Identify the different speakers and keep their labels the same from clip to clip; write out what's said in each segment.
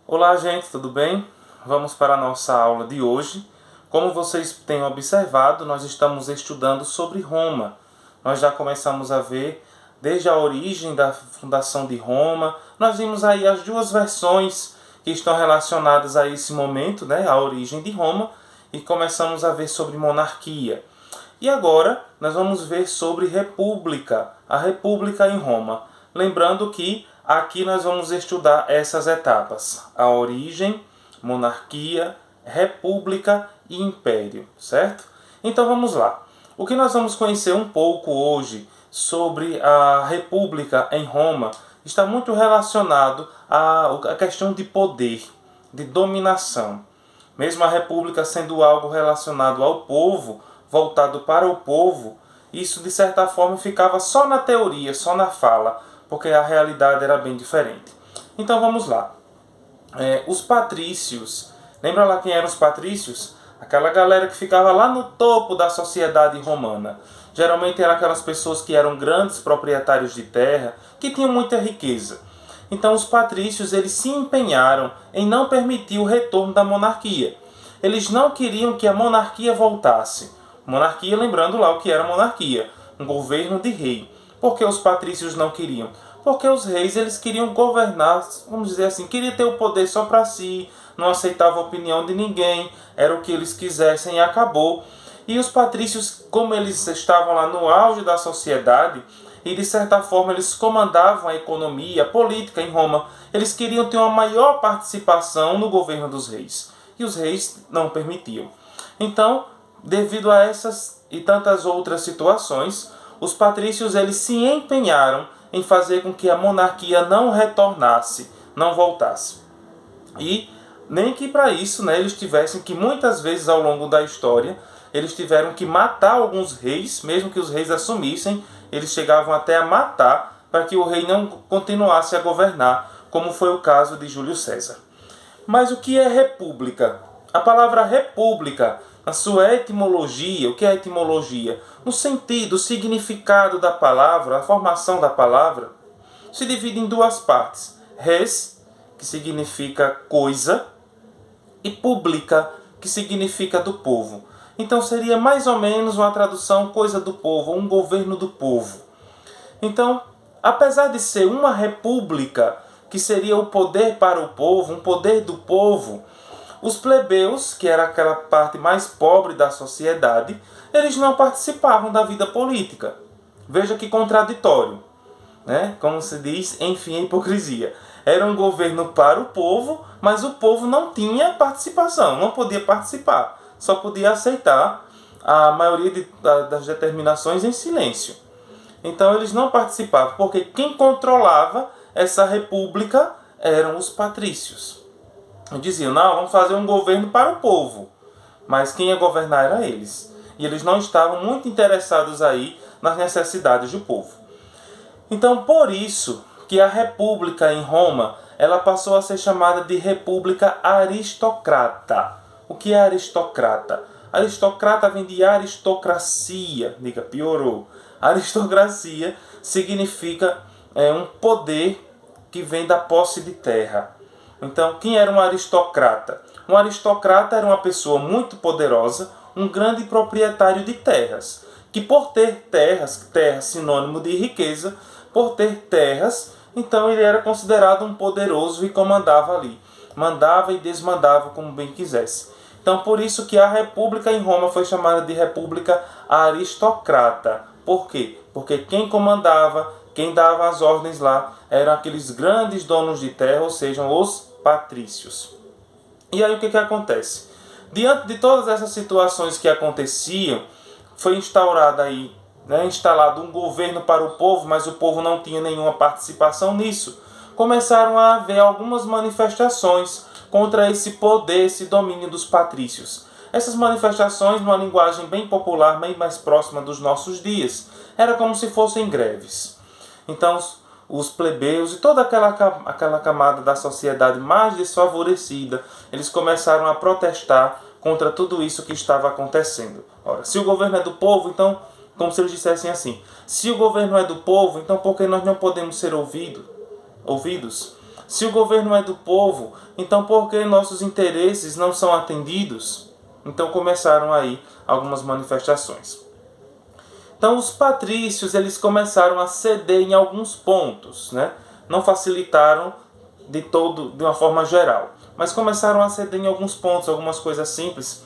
Speaker 1: Olá, gente, tudo bem? Vamos para a nossa aula de hoje. Como vocês têm observado, nós estamos estudando sobre Roma. Nós já começamos a ver desde a origem da fundação de Roma. Nós vimos aí as duas versões que estão relacionadas a esse momento, né? A origem de Roma, e começamos a ver sobre monarquia. E agora nós vamos ver sobre república, a república em Roma. Lembrando que aqui nós vamos estudar essas etapas: a origem, monarquia, república e império, certo? Então vamos lá. O que nós vamos conhecer um pouco hoje sobre a república em Roma está muito relacionado à questão de poder, de dominação. Mesmo a república sendo algo relacionado ao povo, voltado para o povo, isso de certa forma ficava só na teoria, só na fala, porque a realidade era bem diferente. Então vamos lá. Os patrícios, lembra lá quem eram os patrícios? Aquela galera que ficava lá no topo da sociedade romana. Geralmente eram aquelas pessoas que eram grandes proprietários de terra, que tinham muita riqueza. Então os patrícios eles se empenharam em não permitir o retorno da monarquia. Eles não queriam que a monarquia voltasse. Monarquia, lembrando lá o que era monarquia, um governo de rei. Por que os patrícios não queriam? Porque os reis eles queriam governar, vamos dizer assim, queriam ter o poder só para si, não aceitavam a opinião de ninguém, era o que eles quisessem e acabou. E os patrícios, como eles estavam lá no auge da sociedade, e de certa forma eles comandavam a economia, a política em Roma, eles queriam ter uma maior participação no governo dos reis. E os reis não permitiam. Então, devido a essas e tantas outras situações, os patrícios eles se empenharam em fazer com que a monarquia não retornasse, não voltasse. E nem que para isso, né, eles tivessem que muitas vezes ao longo da história, eles tiveram que matar alguns reis, mesmo que os reis assumissem, eles chegavam até a matar para que o rei não continuasse a governar, como foi o caso de Júlio César. Mas o que é república? A palavra república, na sua etimologia, o que é etimologia? No sentido, o significado da palavra, a formação da palavra, se divide em duas partes. Res, que significa coisa, e pública, que significa do povo. Então seria mais ou menos uma tradução coisa do povo, um governo do povo. Então, apesar de ser uma república, que seria o poder para o povo, um poder do povo, os plebeus, que era aquela parte mais pobre da sociedade, eles não participavam da vida política. Veja que contraditório, né? Como se diz, enfim, a hipocrisia. Era um governo para o povo, mas o povo não tinha participação, não podia participar. Só podia aceitar a maioria das determinações em silêncio. Então eles não participavam, porque quem controlava essa república eram os patrícios. Diziam, não, vamos fazer um governo para o povo. Mas quem ia governar era eles. E eles não estavam muito interessados aí nas necessidades do povo. Então, por isso que a república em Roma, ela passou a ser chamada de república aristocrata. O que é aristocrata? Aristocrata vem de aristocracia. Diga, piorou. Aristocracia significa um poder que vem da posse de terra. Então, quem era um aristocrata? Um aristocrata era uma pessoa muito poderosa, um grande proprietário de terras, que por ter terras, terra sinônimo de riqueza, por ter terras, então ele era considerado um poderoso e comandava ali. Mandava e desmandava como bem quisesse. Então, por isso que a república em Roma foi chamada de república aristocrata. Por quê? Porque quem comandava, quem dava as ordens lá, eram aqueles grandes donos de terra, ou seja, os patrícios. E aí o que acontece? Diante de todas essas situações que aconteciam, foi instaurado aí, instalado um governo para o povo, mas o povo não tinha nenhuma participação nisso. Começaram a haver algumas manifestações contra esse poder, esse domínio dos patrícios. Essas manifestações, numa linguagem bem popular, bem mais próxima dos nossos dias, era como se fossem greves. Então, os plebeus e toda aquela camada da sociedade mais desfavorecida, eles começaram a protestar contra tudo isso que estava acontecendo. Ora, se o governo é do povo, então, como se eles dissessem assim, se o governo é do povo, então por que nós não podemos ser ouvidos? Se o governo é do povo, então por que nossos interesses não são atendidos? Então começaram aí algumas manifestações. Então os patrícios eles começaram a ceder em alguns pontos, né? Não facilitaram de uma forma geral, mas começaram a ceder em alguns pontos, algumas coisas simples.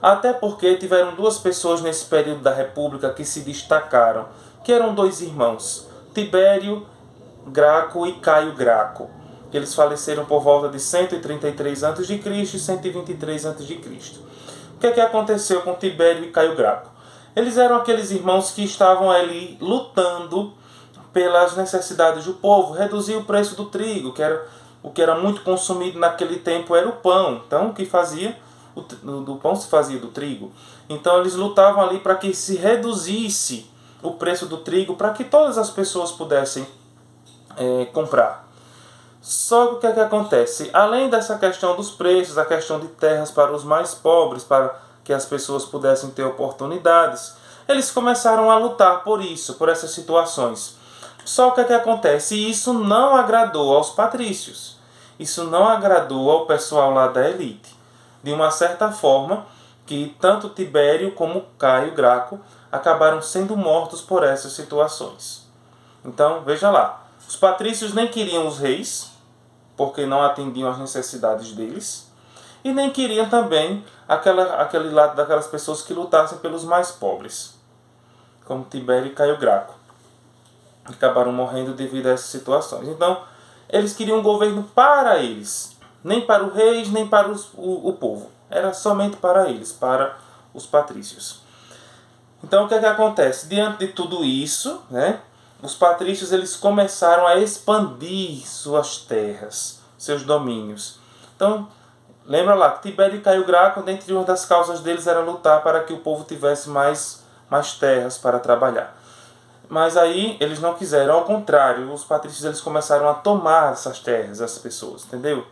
Speaker 1: Até porque tiveram duas pessoas nesse período da República que se destacaram, que eram dois irmãos, Tibério Graco e Caio Graco. Eles faleceram por volta de 133 a.C. e 123 a.C. O que aconteceu com Tibério e Caio Graco? Eles eram aqueles irmãos que estavam ali lutando pelas necessidades do povo, reduzir o preço do trigo, o que era muito consumido naquele tempo era o pão. Então o que fazia? Do pão se fazia do trigo. Então eles lutavam ali para que se reduzisse o preço do trigo, para que todas as pessoas pudessem comprar. Só que o que acontece? Além dessa questão dos preços, a questão de terras para os mais pobres, para que as pessoas pudessem ter oportunidades, eles começaram a lutar por isso, por essas situações. Só que o que acontece? Isso não agradou aos patrícios. Isso não agradou ao pessoal lá da elite. De uma certa forma, que tanto Tibério como Caio Graco acabaram sendo mortos por essas situações. Então, veja lá. Os patrícios nem queriam os reis, porque não atendiam às necessidades deles, e nem queriam também aquele lado daquelas pessoas que lutassem pelos mais pobres, como Tibério e Caio Graco. Acabaram morrendo devido a essas situações. Então, eles queriam um governo para eles, nem para os reis, nem para o povo. Era somente para eles, para os patrícios. Então, o que acontece? Diante de tudo isso, né, os patrícios eles começaram a expandir suas terras, seus domínios. Então, lembra lá que Tibério e Caio Graco, dentre uma das causas deles era lutar para que o povo tivesse mais terras para trabalhar. Mas aí eles não quiseram, ao contrário, os patrícios eles começaram a tomar essas terras, essas pessoas, entendeu?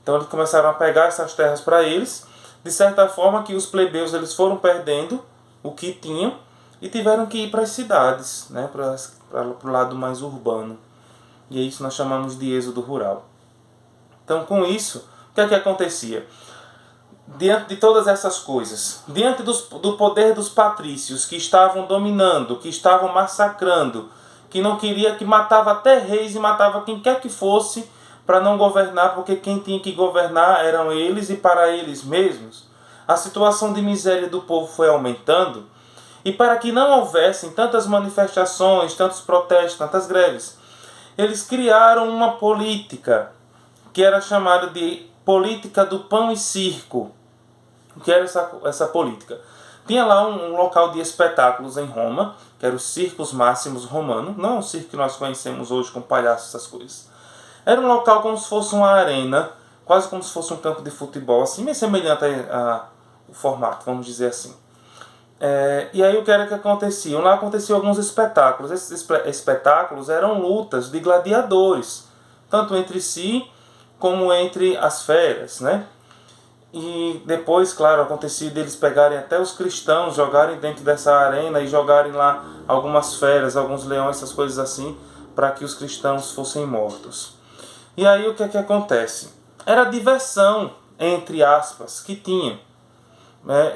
Speaker 1: Então eles começaram a pegar essas terras para eles, de certa forma que os plebeus eles foram perdendo o que tinham e tiveram que ir para as cidades, né, para o lado mais urbano. E é isso que nós chamamos de êxodo rural. Então com isso, o que acontecia? Diante de todas essas coisas, diante do poder dos patrícios que estavam dominando, que estavam massacrando, que não queria, que matava até reis e matava quem quer que fosse para não governar, porque quem tinha que governar eram eles e para eles mesmos, a situação de miséria do povo foi aumentando, e para que não houvessem tantas manifestações, tantos protestos, tantas greves, eles criaram uma política que era chamada de política do pão e circo. O que era essa política? Tinha lá um local de espetáculos em Roma, que era o Circus Maximus Romano, não o circo que nós conhecemos hoje com palhaços, essas coisas. Era um local como se fosse uma arena, quase como se fosse um campo de futebol, assim, meio semelhante ao formato, vamos dizer assim. E aí o que era que acontecia? Lá aconteciam alguns espetáculos. Esses espetáculos eram lutas de gladiadores, tanto entre si como entre as feras, né? E depois, claro, acontecia deles pegarem até os cristãos, jogarem dentro dessa arena e jogarem lá algumas feras, alguns leões, essas coisas assim, para que os cristãos fossem mortos. E aí o que acontece? Era diversão, entre aspas, que tinha.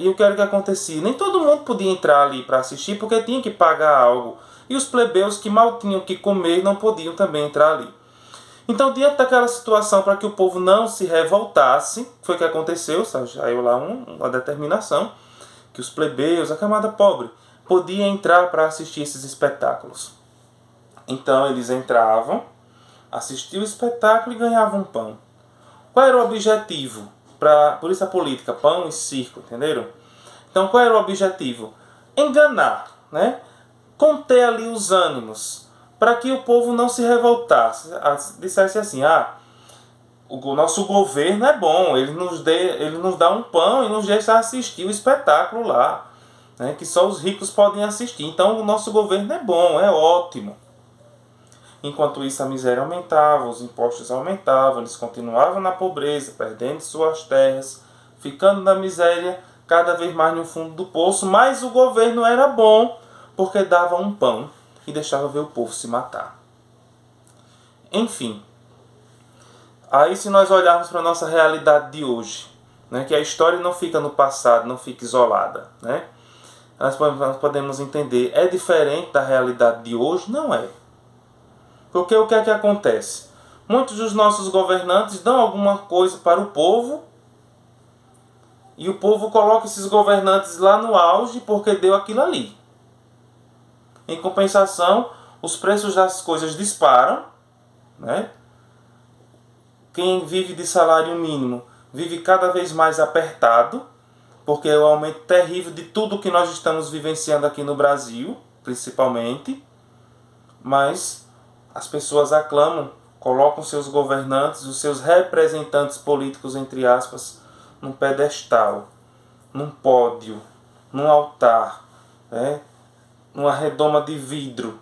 Speaker 1: E o que era que acontecia? Nem todo mundo podia entrar ali para assistir, porque tinha que pagar algo. E os plebeus que mal tinham que comer não podiam também entrar ali. Então, diante daquela situação, para que o povo não se revoltasse, foi o que aconteceu, saiu lá uma determinação, que os plebeus, a camada pobre, podia entrar para assistir esses espetáculos. Então, eles entravam, assistiam o espetáculo e ganhavam pão. Qual era o objetivo? Por isso a política, pão e circo, entenderam? Então, qual era o objetivo? Enganar, né? Conter ali os ânimos, para que o povo não se revoltasse, dissesse assim, o nosso governo é bom, ele nos dá um pão e nos deixa assistir o espetáculo lá, né, que só os ricos podem assistir, então o nosso governo é bom, é ótimo. Enquanto isso a miséria aumentava, os impostos aumentavam, eles continuavam na pobreza, perdendo suas terras, ficando na miséria cada vez mais no fundo do poço, mas o governo era bom, porque dava um pão e deixava ver o povo se matar. Enfim, Aí se nós olharmos para a nossa realidade de hoje, né, que a história não fica no passado, não fica isolada, né? Nós podemos entender, é diferente da realidade de hoje? Não é. Porque o que é que acontece? Muitos dos nossos governantes dão alguma coisa para o povo e o povo coloca esses governantes lá no auge porque deu aquilo ali. Em compensação, os preços das coisas disparam, né? Quem vive de salário mínimo vive cada vez mais apertado, porque é o aumento terrível de tudo que nós estamos vivenciando aqui no Brasil, principalmente. Mas as pessoas aclamam, colocam seus governantes, os seus representantes políticos, entre aspas, num pedestal, num pódio, num altar, né? Numa redoma de vidro.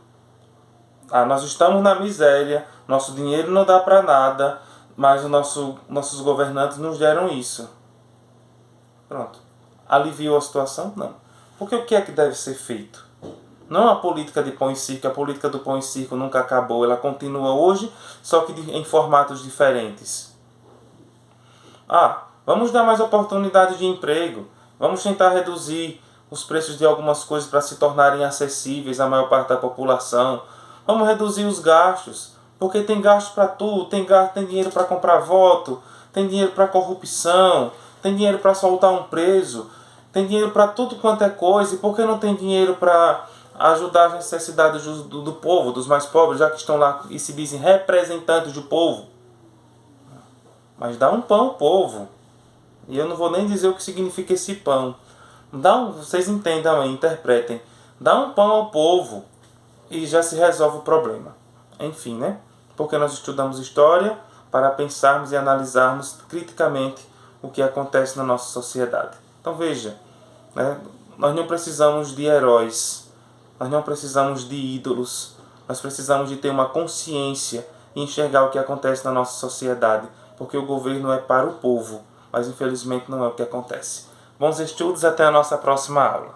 Speaker 1: Nós estamos na miséria, nosso dinheiro não dá para nada, mas nossos governantes nos deram isso. Pronto. Aliviou a situação? Não. Porque o que é que deve ser feito? Não a política de pão e circo, a política do pão e circo nunca acabou, ela continua hoje, só que em formatos diferentes. Vamos dar mais oportunidades de emprego, vamos tentar reduzir os preços de algumas coisas para se tornarem acessíveis à maior parte da população. Vamos reduzir os gastos, porque tem gasto para tudo, tem dinheiro para comprar voto, tem dinheiro para corrupção, tem dinheiro para soltar um preso, tem dinheiro para tudo quanto é coisa, e por que não tem dinheiro para ajudar as necessidades do povo, dos mais pobres, já que estão lá e se dizem representantes do povo? Mas dá um pão ao povo. E eu não vou nem dizer o que significa esse pão. Vocês entendam aí, interpretem. Dá um pão ao povo e já se resolve o problema. Enfim, né? Porque nós estudamos história para pensarmos e analisarmos criticamente o que acontece na nossa sociedade. Então veja, né? Nós não precisamos de heróis, nós não precisamos de ídolos, nós precisamos de ter uma consciência e enxergar o que acontece na nossa sociedade, porque o governo é para o povo, mas infelizmente não é o que acontece. Bons estudos, até a nossa próxima aula.